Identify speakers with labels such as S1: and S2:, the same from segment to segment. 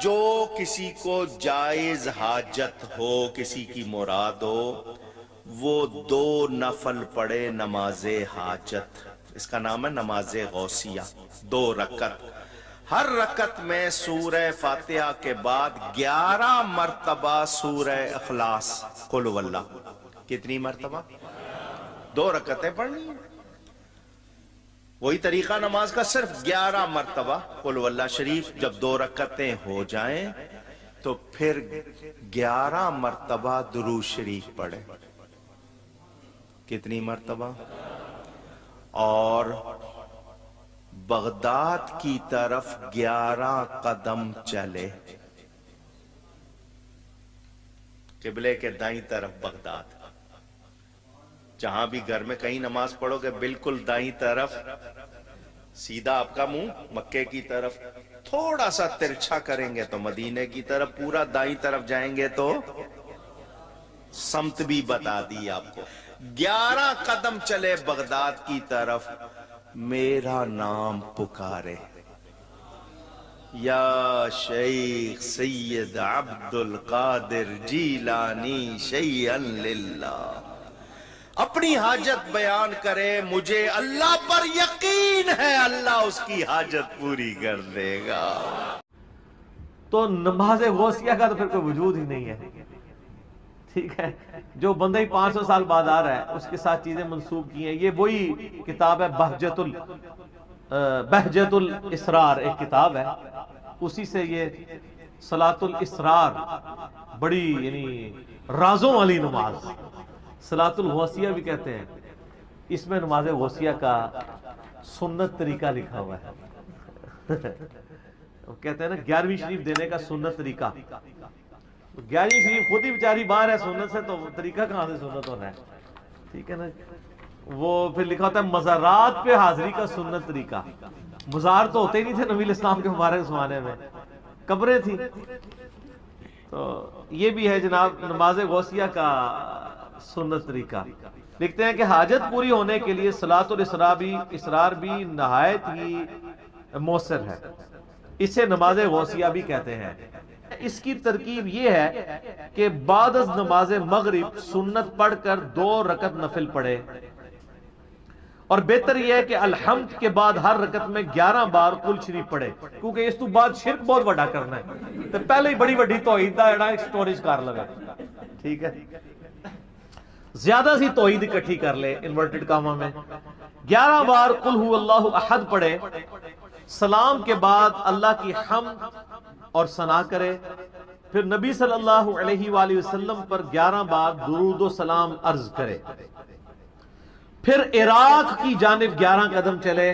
S1: جو کسی کو جائز حاجت ہو، کسی کی مراد ہو، وہ 2 نفل پڑھے نماز حاجت، اس کا نام ہے نماز غوثیہ، 2 رکعت، ہر رکعت میں سورہ فاتحہ کے بعد 11 مرتبہ سورہ اخلاص، قل هو اللہ، کتنی مرتبہ؟ 2 رکعتیں پڑھنی ہیں، وہی طریقہ نماز کا، صرف 11 مرتبہ قل هو اللہ شریف۔ جب 2 رکعتیں ہو جائیں تو پھر 11 مرتبہ درود شریف پڑھیں، کتنی مرتبہ؟ اور بغداد کی طرف 11 قدم چلے، قبلے کے دائیں طرف بغداد، جہاں بھی گھر میں کہیں نماز پڑھو گے بالکل دائیں طرف، سیدھا آپ کا منہ مکے کی طرف، تھوڑا سا ترچھا کریں گے تو مدینے کی طرف، پورا دائیں طرف جائیں گے تو سمت بھی بتا دی آپ کو۔ 11 قدم چلے بغداد کی طرف، میرا نام پکارے، یا شیخ سید عبد القادر جیلانی شیئا للہ، اپنی حاجت بیان کرے، مجھے اللہ پر یقین ہے اللہ اس کی حاجت پوری کر دے گا۔
S2: تو نماز غوثیہ کا تو پھر کوئی وجود ہی نہیں ہے، ٹھیک ہے؟ جو بندہ ہی 500 سال بعد آ رہا ہے اس کے ساتھ چیزیں منسوب کی ہیں۔ یہ وہی کتاب ہے بہجت الاسرار، ایک کتاب ہے، اسی سے یہ صلاۃ الاسرار، بڑی یعنی رازوں والی نماز، صلاۃ الغوثیہ بھی کہتے ہیں، اس میں نماز غوثیہ کا سنت طریقہ لکھا ہوا ہے۔ وہ کہتے ہیں نا 11ویں شریف دینے کا سنت طریقہ، 11ویں شریف خود ہی بیچاری باہر ہے سنت سے، تو طریقہ کہاں سے سنت ہونا ہے، ٹھیک ہے نا؟ وہ پھر لکھا ہوتا ہے مزارات پہ حاضری کا سنت طریقہ۔ مزار تو ہوتے ہی نہیں تھے نبی الاسلام کے مبارک زمانے میں، قبریں تھیں۔ تو یہ بھی ہے جناب نماز غوثیہ کا سنت طریقہ۔ لکھتے ہیں کہ حاجت پوری ہونے کے لیے صلاۃ الاسرار بھی نہایت ہی مؤثر ہے، اسے نماز غوثیہ بھی کہتے ہیں۔ اس کی ترکیب یہ ہے کہ بعد از نماز مغرب سنت پڑھ کر 2 رکعت نفل پڑھے، اور بہتر یہ ہے کہ الحمد کے بعد ہر رکعت میں 11 بار قل شریف پڑھے، کیونکہ اس تو بعد شرک بہت بڑا کرنا ہے، تو پہلے ہی بڑی بڑی توحید دا ایڈا سٹوریج کر لگا، ٹھیک ہے؟ زیادہ سی توحید اکٹھی کر لے انورٹڈ کاما میں، 11 بار قل هو اللہ احد پڑھے، سلام کے بعد اللہ کی حمد اور ثنا کرے، پھر نبی صلی اللہ علیہ وآلہ وسلم پر 11 بار درود و سلام عرض کرے، پھر عراق کی جانب 11 قدم چلے،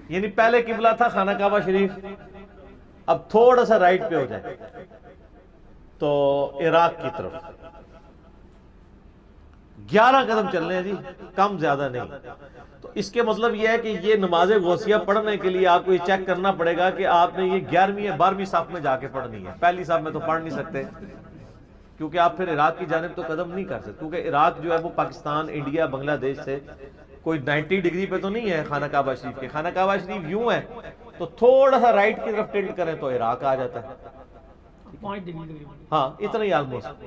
S2: یعنی پہلے قبلہ تھا خانہ کعبہ شریف، اب تھوڑا سا رائٹ پہ ہو جائے تو عراق کی طرف 11 قدم چلنے ہیں جی، کم زیادہ نہیں۔ تو اس کے مطلب یہ ہے کہ یہ نماز غوثیہ پڑھنے کے لیے آپ کو یہ چیک کرنا پڑے گا کہ آپ نے یہ 11ویں یا 12ویں صف میں جا کے پڑھنی ہے، پہلی صف میں تو پڑھ نہیں سکتے، کیونکہ آپ پھر عراق کی جانب تو قدم نہیں کر سکتے، کیونکہ عراق جو ہے وہ پاکستان، انڈیا، بنگلہ دیش سے کوئی 90 ڈگری پہ تو نہیں ہے خانہ کعبہ شریف کے۔ خانہ کعبہ شریف یوں ہے تو تھوڑا سا رائٹ کی طرف ٹلٹ کریں تو عراق آ جاتا ہے،
S3: 5 ڈگری،
S2: ہاں اتنا ہی آلموسٹ۔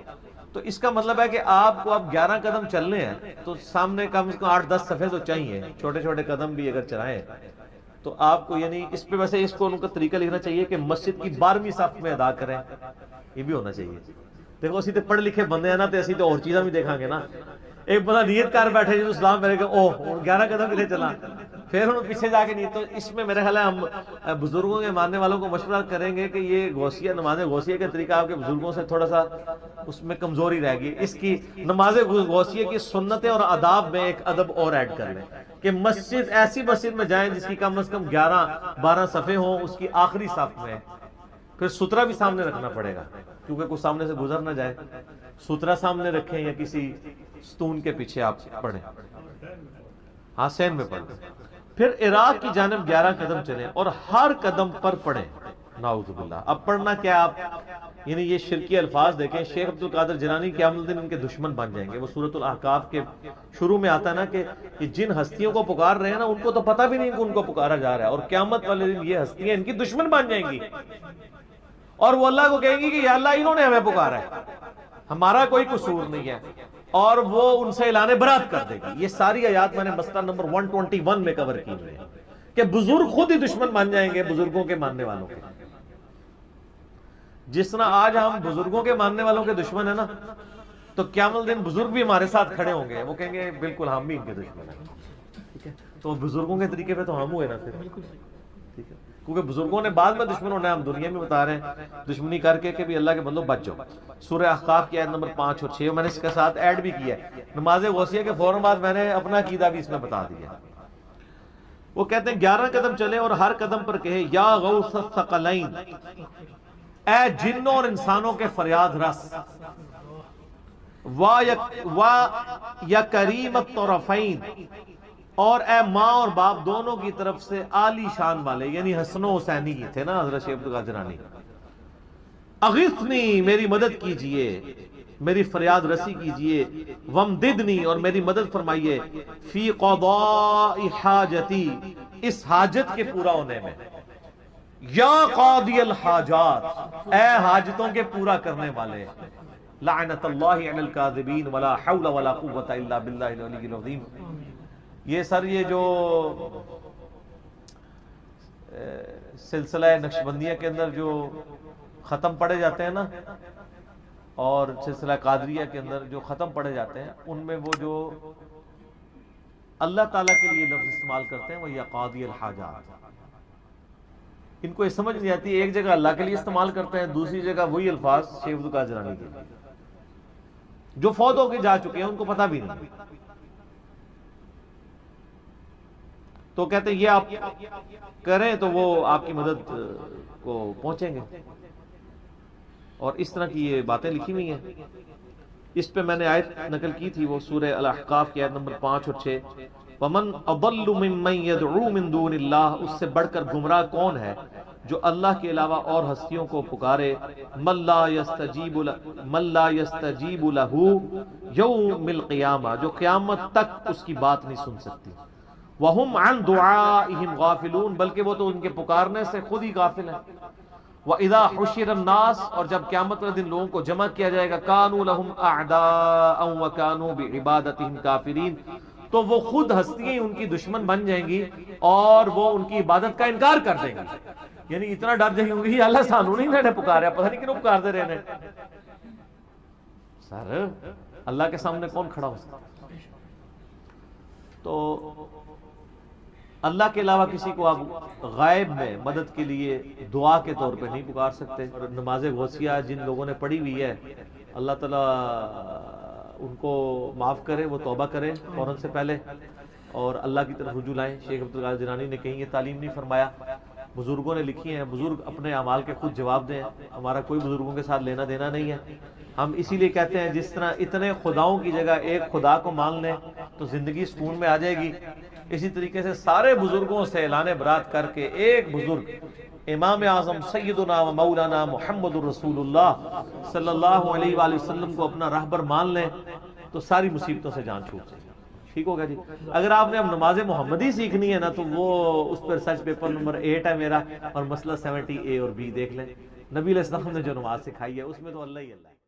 S2: تو اس کا مطلب ہے کہ آپ کو اب 11 قدم چلنے ہیں تو سامنے کم از کم 8-10 صفحے تو چاہیے، چھوٹے چھوٹے قدم بھی اگر چلائیں تو آپ کو، یعنی اس پہ ویسے اس کو ان کا طریقہ لکھنا چاہیے کہ مسجد کی 12ویں صف میں ادا کریں، یہ بھی ہونا چاہیے۔ دیکھو اسی تو پڑھ لکھے بندے ہیں نا، تو اسی تو اور چیزاں بھی دیکھاں گے نا۔ ایک بندہ نیت کر بیٹھے جو اسلام پہلے کہ اوہ 11 قدم لے چلا، پھر ہم پیچھے جا کے نیت۔ تو اس میں میرے خیال ہے ہم بزرگوں کے ماننے والوں کو مشورہ کریں گے کہ یہ غوثیہ، نماز غوثیہ کا طریقہ آپ کے بزرگوں سے تھوڑا سا اس میں کمزوری رہ گئی، اس کی نماز غوثیہ کی سنتیں اور آداب میں ایک ادب اور ایڈ کر لیں کہ مسجد، ایسی مسجد میں جائیں جس کی کم از کم 11-12 صفحے ہوں، اس کی آخری صف میں، پھر سترہ بھی سامنے رکھنا پڑے گا کیونکہ کوئی سامنے سے گزر نہ جائے، سترہ سامنے رکھیں یا کسی ستون کے پیچھے آپ پڑھیں، ہاں سین میں پڑھیں، پھر عراق کی جانب 11 قدم چلیں اور ہر قدم پر پڑھیں، نعوذ باللہ۔ اب پڑھنا کیا آپ یعنی یہ شرکی الفاظ دیکھیں، شیخ عبد القادر جیلانی قیامت الدین ان کے دشمن بن جائیں گے. وہ سورۃ الاحقاف کے شروع میں آتا ہے نا کہ جن ہستیوں کو پکار رہے ہیں نا ان کو تو پتہ بھی نہیں کہ ان کو پکارا جا رہا ہے، اور قیامت والے دن یہ ہستیاں ان کی دشمن بن جائیں گی اور وہ اللہ کو کہیں گی کہ یا اللہ انہوں نے ہمیں پکارا ہے، ہمارا کوئی قصور نہیں ہے، اور وہ ان سے اعلان برات کر دے گی. یہ ساری آیات میں نے مسئلہ نمبر 121 میں کور کی ہوئی ہے کہ بزرگ خود ہی دشمن بن جائیں گے بزرگوں کے ماننے والوں کے. جس طرح آج ہم بزرگوں کے ماننے والوں کے دشمن ہیں نا، تو قیامت دن بزرگ بھی ہمارے ساتھ کھڑے ہوں گے، وہ کہیں گے بالکل ہم بھی ان کے دشمن ہیں. ٹھیک ہے، تو بزرگوں کے طریقے پہ تو ہم ہوئے نا پھر. ٹھیک ہے، کیونکہ بزرگوں نے بعد میں دشمن ہونا ہے، ہم دنیا میں بتا رہے ہیں دشمنی کر کے کہ بھی اللہ کے بندو بچ جاؤ. سورہ احقاف کی آیت نمبر 5 اور 6 میں نے اس کے ساتھ ایڈ بھی کیا ہے. نماز غوثیہ کے فوراً بعد میں نے اپنا عقیدہ بھی اس میں بتا دیا. وہ کہتے ہیں 11 قدم چلے اور ہر قدم پر کہے یا غوث الثقلین، اے جنوں اور انسانوں کے فریاد رس، یا کریم الطرفین، اور اے ماں اور باپ دونوں کی طرف سے عالی شان والے، یعنی حسن و حسینی کی تھے نا حضرت شیخ عبد القادر جیلانی. اغثنی، میری مدد کیجئے، میری فریاد رسی کیجئے، ومددنی، اور میری مدد فرمائیے، فی قضاء حاجتی، اس حاجت کے پورا ہونے میں. یا قاضی الحاجات، اے حاجتوں کے پورا کرنے والے. لعنت اللہ علی الکاذبین ولا حول ولا قوۃ الا باللہ العلی العظیم. یہ سر یہ جو سلسلہ نقشبندیہ کے اندر جو ختم پڑھے جاتے ہیں نا، اور سلسلہ قادریہ کے اندر جو ختم پڑھے جاتے ہیں، ان میں وہ جو اللہ تعالیٰ کے لیے لفظ استعمال کرتے ہیں وہ یا قاضی الحاجات. ان کو یہ سمجھ نہیں آتی، ایک جگہ اللہ کے لیے استعمال کرتے ہیں، دوسری جگہ وہی الفاظ شیخ عبد القادر جیلانی کے لیے. جو فوت ہو کے جا چکے ہیں ان کو پتہ بھی نہیں. تو کہتے ہیں یہ آپ کریں تو وہ آپ کی مدد کو پہنچیں گے. اور اس طرح کی یہ باتیں لکھی ہوئی ہیں. اس پہ میں نے آیت نقل کی تھی، وہ سورہ الاحقاف کی آیت نمبر 5 اور 6. وَمَنْ أَضَلُّ مِمَّنْ يَدْعُو مِن دُونِ اللَّهِ، اس سے بڑھ کر گمراہ کون ہے جو اللہ کے علاوہ اور ہستیوں کو پکارے. مَن لَا يَسْتَجِيبُ لَهُ يَوْمِ الْقِيَامَةِ، جو قیامت تک اس کی بات نہیں سن سکتی. وَهُمْ عَنْ دُعَائِهِمْ غَافِلُونَ، بلکہ وہ تو ان کے پکارنے سے خود ہی غافل ہیں. وَإِذَا حُشِرَ النَّاسُ، اور جب قیامت والے دن لوگوں کو جمع کیا جائے گا، كَانُوا لَهُمْ أَعْدَاءً وَكَانُوا بِعِبَادَتِهِمْ كَافِرِينَ، تو وہ خود ہستیاں ان کی دشمن بن جائیں گی اور وہ ان کی عبادت کا انکار کر دیں گی. یعنی اتنا ڈر جائیں گے کہ اللہ سانو نہیں نے پکاریا، پتہ نہیں کیوں پکار دے رہے ہیں. سر اللہ کے سامنے کون کھڑا ہو سکتا؟ تو اللہ کے علاوہ کسی کو آپ غائب میں مدد کے لیے دعا کے طور پہ نہیں پکار سکتے. نماز غوثیہ جن لوگوں نے پڑھی ہوئی ہے، اللہ تعالیٰ ان کو معاف کرے، وہ توبہ کرے فوراً سے پہلے اور اللہ کی طرف رجوع لائیں. شیخ عبد القادر جیلانی نے کہیں یہ تعلیم نہیں فرمایا، بزرگوں نے لکھی ہیں. بزرگ اپنے اعمال کے خود جواب دیں، ہمارا کوئی بزرگوں کے ساتھ لینا دینا نہیں ہے. ہم اسی لیے کہتے ہیں جس طرح اتنے خداؤں کی جگہ ایک خدا کو مان لیں تو زندگی سکون میں آ جائے گی، اسی طریقے سے سارے بزرگوں سے اعلان برات کر کے ایک بزرگ امام اعظم سیدنا و مولانا محمد الرسول اللہ صلی اللہ علیہ وآلہ وسلم کو اپنا رہبر مان لیں تو ساری مصیبتوں سے جان چھوٹ جائے. ٹھیک ہوگا جی. اگر آپ نے اب نماز محمدی سیکھنی ہے نا تو وہ اس پر ریسرچ پیپر نمبر 8 ہے میرا، اور مسئلہ 70A اور B دیکھ لیں. نبی علیہ السلام نے جو نماز سکھائی ہے اس میں تو اللہ ہی اللہ ہے.